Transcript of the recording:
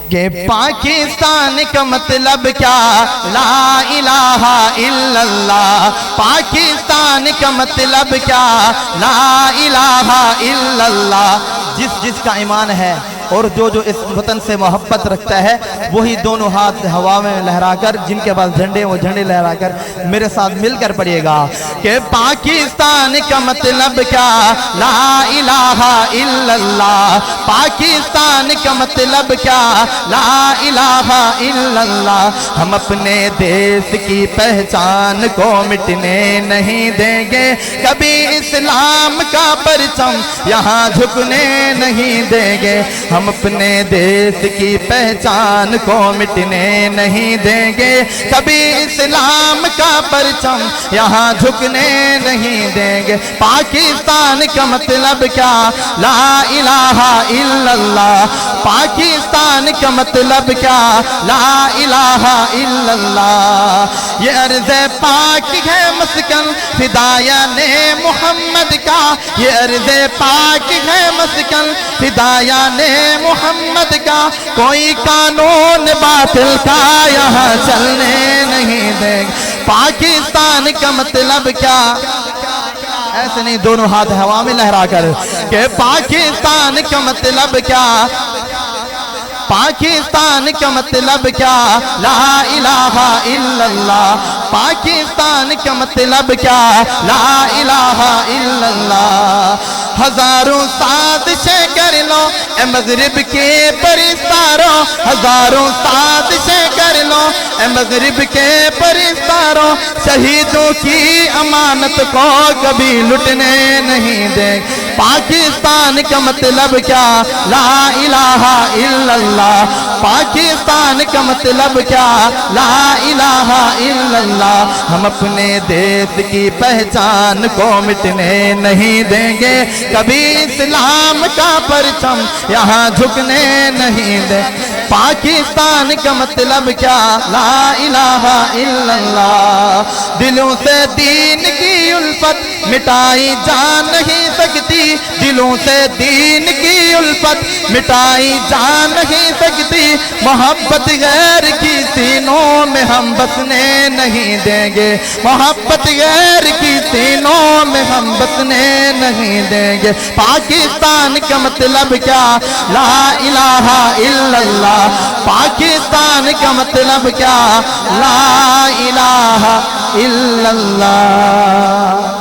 کہ پاکستان کا مطلب کیا؟ لا الہ الا اللہ۔ پاکستان کا مطلب کیا؟ لا الہ الا اللہ۔ جس کا ایمان ہے اور جو اس وطن سے محبت رکھتا ہے وہی دونوں ہاتھ ہوا میں لہرا کر، جن کے پاس جھنڈے وہ جھنڈے لہرا کر میرے ساتھ مل کر پڑھیے گا کہ پاکستان کا مطلب کیا؟ لا الہ الا اللہ۔ پاکستان کا مطلب کیا؟ لا الہ الا اللہ۔ ہم اپنے دیس کی پہچان کو مٹنے نہیں دیں گے، کبھی اسلام کا پرچم یہاں جھکنے نہیں دیں گے۔ ہم اپنے دیس کی پہچان کو مٹنے نہیں دیں گے، کبھی اسلام کا پرچم یہاں جھکنے نہیں دیں گے۔ پاکستان کا مطلب کیا؟ لا الہ الا اللہ۔ پاکستان کا مطلب کیا؟ لا الہ الا اللہ۔ یہ ارض پاک ہے مسکن فدایان محمد کا، یہ ارض پاک ہے مسکن فدایان محمد کا، کوئی قانون باطل کا یہاں چلنے نہیں دیں گے۔ پاکستان کا مطلب کیا؟ ایسے نہیں، دونوں ہاتھ ہوا میں لہرا کر کہ پاکستان کا مطلب کیا؟ پاکستان کا مطلب کیا؟ لا الہ الا اللہ۔ پاکستان کا مطلب کیا؟ لا الہ الا اللہ۔ ہزاروں سازشیں کر لو اے مغرب کے پرستاروں، ہزاروں سازشیں کر لو اے مغرب کے پرستاروں، شہیدوں کی امانت کو کبھی لٹنے نہیں دیں۔ پاکستان کا مطلب کیا؟ لا الہ الا اللہ۔ پاکستان کا مطلب کیا؟ لا الہ الا اللہ۔ ہم اپنے دیس کی پہچان کو مٹنے نہیں دیں گے، کبھی اسلام کا پرچم یہاں جھکنے نہیں دیں۔ پاکستان کا مطلب کیا؟ لا الہ الا اللہ۔ دلوں سے دین کی الفت مٹائی جا نہیں سکتی، دلوں سے دین کی الفت مٹائی جا نہیں سکتی، محبت غیر کی سینوں میں ہم بسنے نہیں دیں گے، محبت غیر کی سینوں میں ہم بسنے نہیں دیں گے۔ پاکستان کا مطلب کیا؟ لا الہ الا اللہ۔ پاکستان کا مطلب کیا؟ لا الہ الا اللہ۔